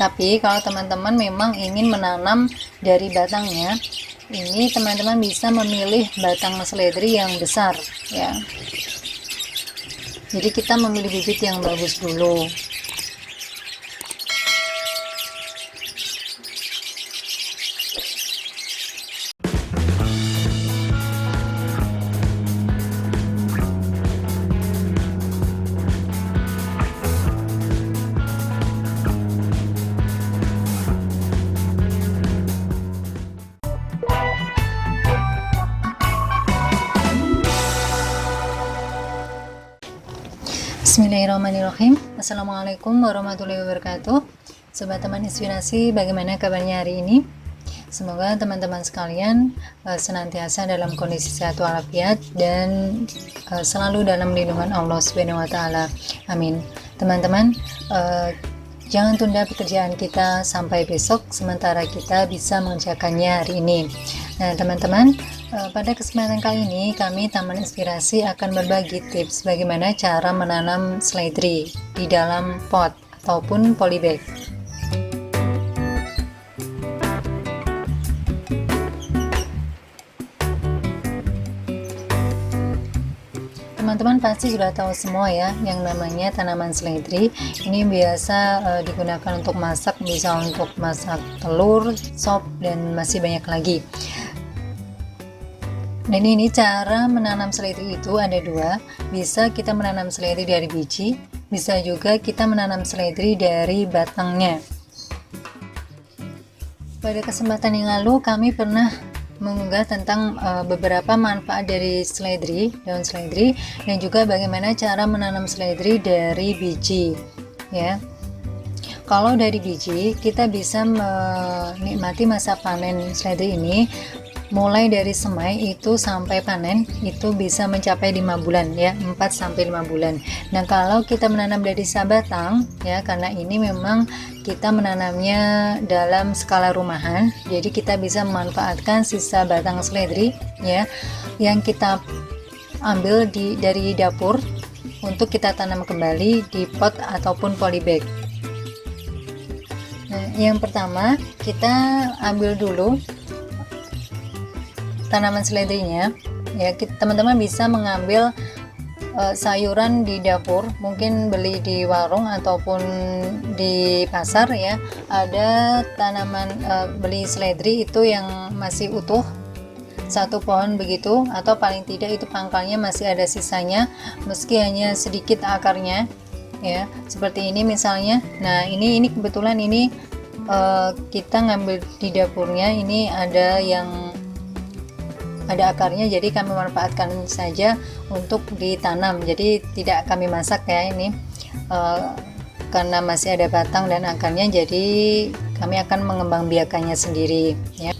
Tapi kalau teman-teman memang ingin menanam dari batangnya, ini teman-teman bisa memilih batang seledri yang besar ya. Jadi kita memilih bibit yang bagus dulu. Bismillahirrahmanirrahim. Assalamualaikum warahmatullahi wabarakatuh. Sobat teman inspirasi, bagaimana kabarnya hari ini? Semoga teman-teman sekalian senantiasa dalam kondisi sehat walafiat dan selalu dalam lindungan Allah Subhanahu wa taala. Amin. Teman-teman, jangan tunda pekerjaan kita sampai besok, sementara kita bisa mengerjakannya hari ini. Nah, teman-teman, pada kesempatan kali ini kami Taman Inspirasi akan berbagi tips bagaimana cara menanam seledri di dalam pot ataupun polybag. Teman-teman pasti sudah tahu semua ya yang namanya tanaman seledri. Ini biasa digunakan untuk masak, bisa untuk masak telur, sop, dan masih banyak lagi. Dan ini cara menanam seledri itu ada dua. Bisa kita menanam seledri dari biji, bisa juga kita menanam seledri dari batangnya. Pada kesempatan yang lalu kami pernah mengunggah tentang beberapa manfaat dari seledri, daun seledri, dan juga bagaimana cara menanam seledri dari biji ya. Kalau dari biji kita bisa menikmati masa panen seledri ini mulai dari semai itu sampai panen itu bisa mencapai 5 bulan ya, 4 sampai 5 bulan. Nah, kalau kita menanam dari sabatang ya, karena ini memang kita menanamnya dalam skala rumahan, jadi kita bisa memanfaatkan sisa batang seledri ya yang kita ambil dari dapur untuk kita tanam kembali di pot ataupun polybag. Nah, yang pertama kita ambil dulu tanaman seledrinya ya. Teman-teman bisa mengambil sayuran di dapur, mungkin beli di warung ataupun di pasar ya, ada tanaman beli seledri itu yang masih utuh satu pohon begitu, atau paling tidak itu pangkalnya masih ada sisanya meski hanya sedikit akarnya ya, seperti ini misalnya. Nah, ini kebetulan ini kita ngambil di dapurnya, ini ada yang ada akarnya, jadi kami manfaatkan saja untuk ditanam, jadi tidak kami masak ya ini karena masih ada batang dan akarnya, jadi kami akan mengembangbiakannya sendiri ya.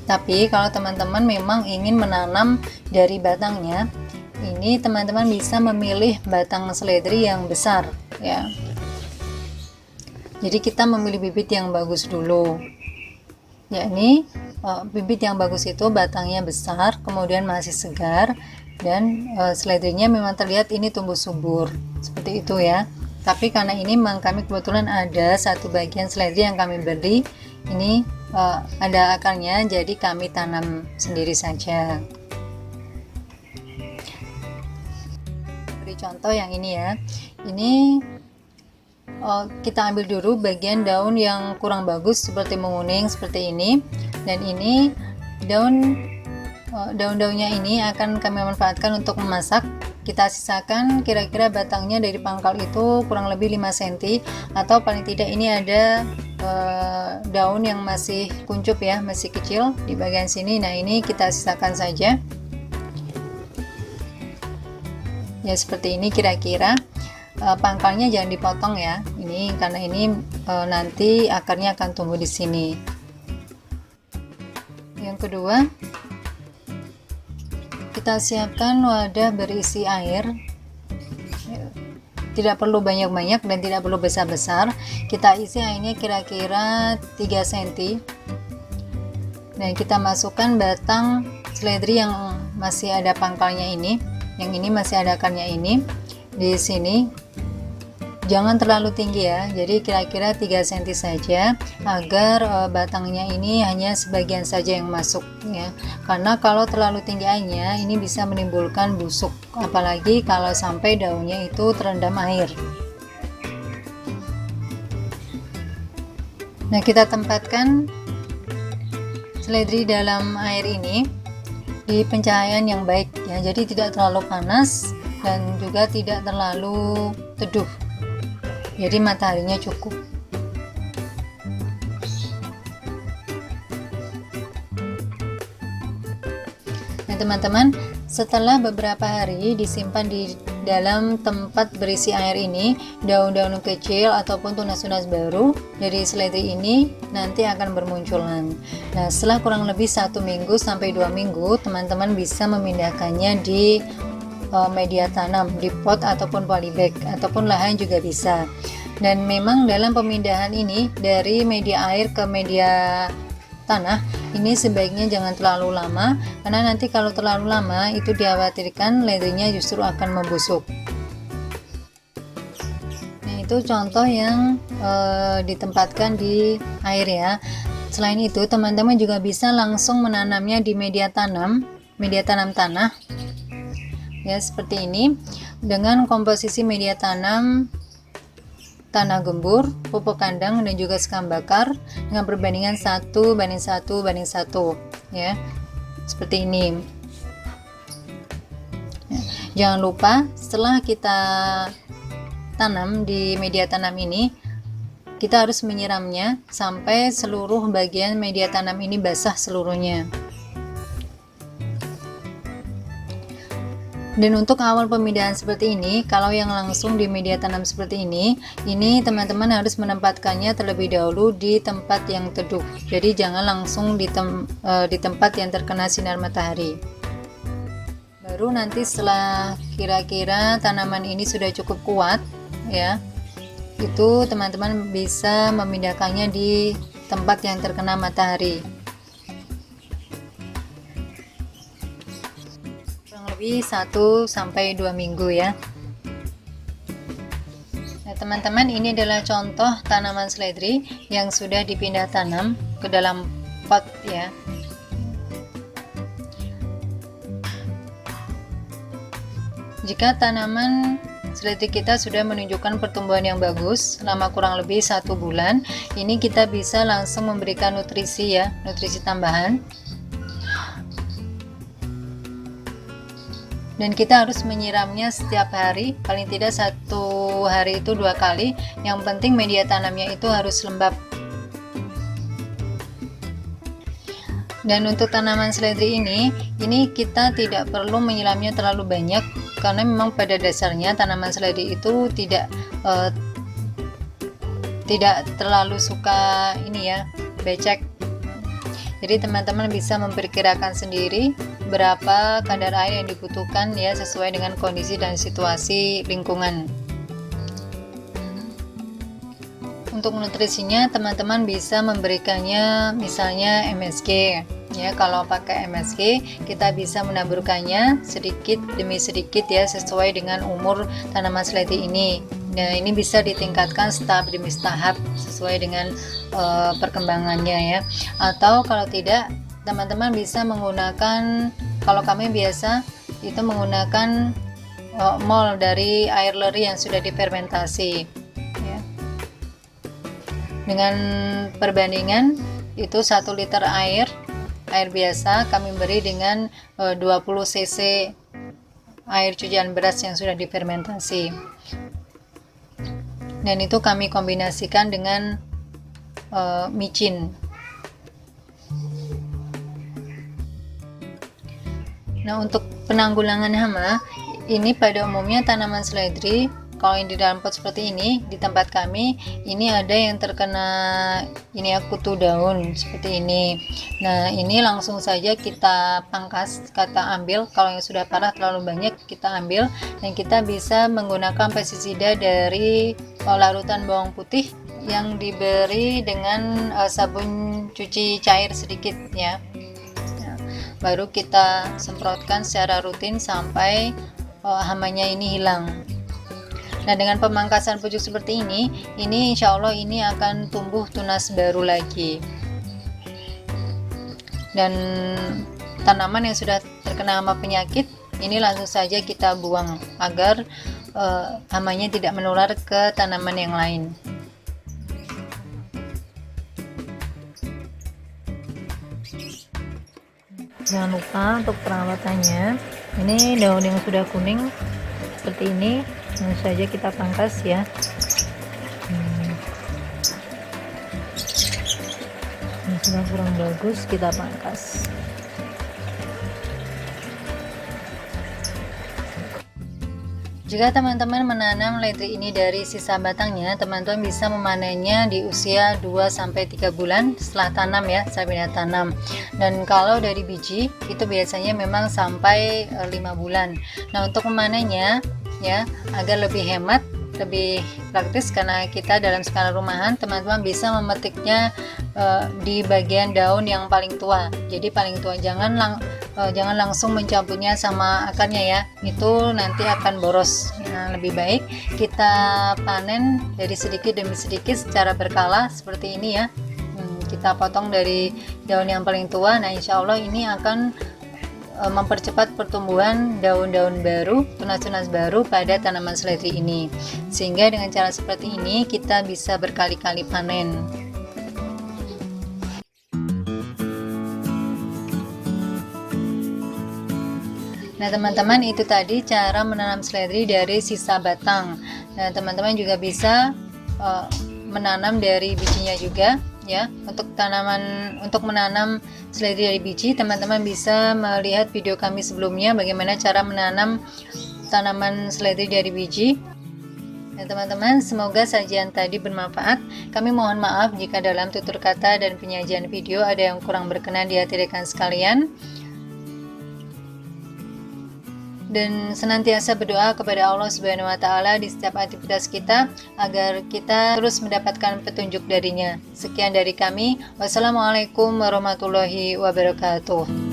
Tapi kalau teman-teman memang ingin menanam dari batangnya, ini teman-teman bisa memilih batang seledri yang besar ya. Jadi kita memilih bibit yang bagus dulu, yakni bibit yang bagus itu batangnya besar, kemudian masih segar, dan seledrinya memang terlihat ini tumbuh subur seperti itu ya. Tapi karena ini memang kami kebetulan ada satu bagian seledri yang kami beli, ini ada akarnya, jadi kami tanam sendiri saja. Beri contoh yang ini ya, ini kita ambil dulu bagian daun yang kurang bagus seperti menguning seperti ini, dan ini daun-daunnya ini akan kami manfaatkan untuk memasak. Kita sisakan kira-kira batangnya dari pangkal itu kurang lebih 5 cm, atau paling tidak ini ada daun yang masih kuncup ya, masih kecil di bagian sini. Nah, ini kita sisakan saja ya, seperti ini kira-kira. Pangkalnya jangan dipotong ya, ini karena ini nanti akarnya akan tumbuh di sini. Yang kedua, kita siapkan wadah berisi air, tidak perlu banyak-banyak dan tidak perlu besar-besar. Kita isi airnya kira-kira 3 cm, dan kita masukkan batang seledri yang masih ada pangkalnya ini, yang ini masih ada akarnya ini di sini. Jangan terlalu tinggi ya, jadi kira-kira 3 cm saja agar batangnya ini hanya sebagian saja yang masuk ya. Karena kalau terlalu tinggi airnya ini bisa menimbulkan busuk, apalagi kalau sampai daunnya itu terendam air. Nah, kita tempatkan seledri dalam air ini di pencahayaan yang baik ya, jadi tidak terlalu panas dan juga tidak terlalu teduh, jadi mataharinya cukup. Nah teman-teman, setelah beberapa hari disimpan di dalam tempat berisi air ini, daun-daun kecil ataupun tunas-tunas baru dari seledri ini nanti akan bermunculan. Nah setelah kurang lebih 1 minggu sampai 2 minggu, teman-teman bisa memindahkannya di media tanam, di pot ataupun polybag ataupun lahan juga bisa. Dan memang dalam pemindahan ini dari media air ke media tanah ini sebaiknya jangan terlalu lama, karena nanti kalau terlalu lama itu dikhawatirkan ledrinya justru akan membusuk. Nah itu contoh yang ditempatkan di air ya. Selain itu teman-teman juga bisa langsung menanamnya di media tanam tanah ya, seperti ini, dengan komposisi media tanam tanah gembur, pupuk kandang dan juga sekam bakar dengan perbandingan 1:1:1 ya, seperti ini ya. Jangan lupa setelah kita tanam di media tanam ini, kita harus menyiramnya sampai seluruh bagian media tanam ini basah seluruhnya. Dan untuk awal pemindahan seperti ini, kalau yang langsung di media tanam seperti ini teman-teman harus menempatkannya terlebih dahulu di tempat yang teduh. Jadi jangan langsung di tempat yang terkena sinar matahari. Baru nanti setelah kira-kira tanaman ini sudah cukup kuat ya, itu teman-teman bisa memindahkannya di tempat yang terkena matahari. 1-2 minggu ya. Nah teman-teman, ini adalah contoh tanaman seledri yang sudah dipindah tanam ke dalam pot ya. Jika tanaman seledri kita sudah menunjukkan pertumbuhan yang bagus selama kurang lebih 1 bulan, ini kita bisa langsung memberikan nutrisi ya, nutrisi tambahan. Dan kita harus menyiramnya setiap hari, paling tidak 1 hari itu 2 kali. Yang penting media tanamnya itu harus lembab. Dan untuk tanaman seledri ini kita tidak perlu menyiramnya terlalu banyak, karena memang pada dasarnya tanaman seledri itu tidak terlalu suka becek. Jadi teman-teman bisa memperkirakan sendiri berapa kadar air yang dibutuhkan ya, sesuai dengan kondisi dan situasi lingkungan. Untuk nutrisinya teman-teman bisa memberikannya misalnya MSG ya. Kalau pakai MSG kita bisa menaburkannya sedikit demi sedikit ya, sesuai dengan umur tanaman seledri ini. Nah ini bisa ditingkatkan tahap demi tahap sesuai dengan perkembangannya ya. Atau kalau tidak, teman-teman bisa menggunakan, kalau kami biasa itu menggunakan mol dari air leri yang sudah difermentasi ya. Dengan perbandingan itu 1 liter air biasa kami beri dengan 20 cc air cucian beras yang sudah difermentasi, dan itu kami kombinasikan dengan micin. Nah untuk penanggulangan hama, ini pada umumnya tanaman seledri kalau yang di dalam pot seperti ini di tempat kami ini ada yang terkena kutu daun seperti ini. Nah ini langsung saja kita pangkas, kita ambil. Kalau yang sudah parah terlalu banyak kita ambil, dan kita bisa menggunakan pestisida dari larutan bawang putih yang diberi dengan sabun cuci cair sedikit ya. Baru kita semprotkan secara rutin sampai hamanya ini hilang. Nah, dengan pemangkasan pucuk seperti ini insya Allah ini akan tumbuh tunas baru lagi. Dan tanaman yang sudah terkena hama penyakit ini langsung saja kita buang agar hamanya tidak menular ke tanaman yang lain. Jangan lupa untuk perawatannya, ini daun yang sudah kuning seperti ini langsung saja kita pangkas ya. Ini sudah kurang bagus, kita pangkas. Jika teman-teman menanam seledri ini dari sisa batangnya, teman-teman bisa memanennya di usia 2-3 bulan setelah tanam ya, sampai tanam. Dan kalau dari biji itu biasanya memang sampai 5 bulan. Nah, untuk memanennya ya, agar lebih hemat, lebih praktis karena kita dalam skala rumahan, teman-teman bisa memetiknya di bagian daun yang paling tua. Jadi paling tua, jangan langsung mencampurnya sama akarnya ya, itu nanti akan boros. Nah, lebih baik kita panen dari sedikit demi sedikit secara berkala seperti ini ya. Kita potong dari daun yang paling tua. Nah, insya Allah ini akan mempercepat pertumbuhan daun-daun baru, tunas-tunas baru pada tanaman seledri ini, sehingga dengan cara seperti ini kita bisa berkali-kali panen. Nah, teman-teman, itu tadi cara menanam seledri dari sisa batang. Nah, teman-teman juga bisa menanam dari bijinya juga ya. Untuk menanam seledri dari biji, teman-teman bisa melihat video kami sebelumnya bagaimana cara menanam tanaman seledri dari biji. Nah, teman-teman, semoga sajian tadi bermanfaat. Kami mohon maaf jika dalam tutur kata dan penyajian video ada yang kurang berkenan di hati rekan sekalian. Dan senantiasa berdoa kepada Allah Subhanahu wa Ta'ala di setiap aktivitas kita agar kita terus mendapatkan petunjuk darinya. Sekian dari kami. Wassalamualaikum warahmatullahi wabarakatuh.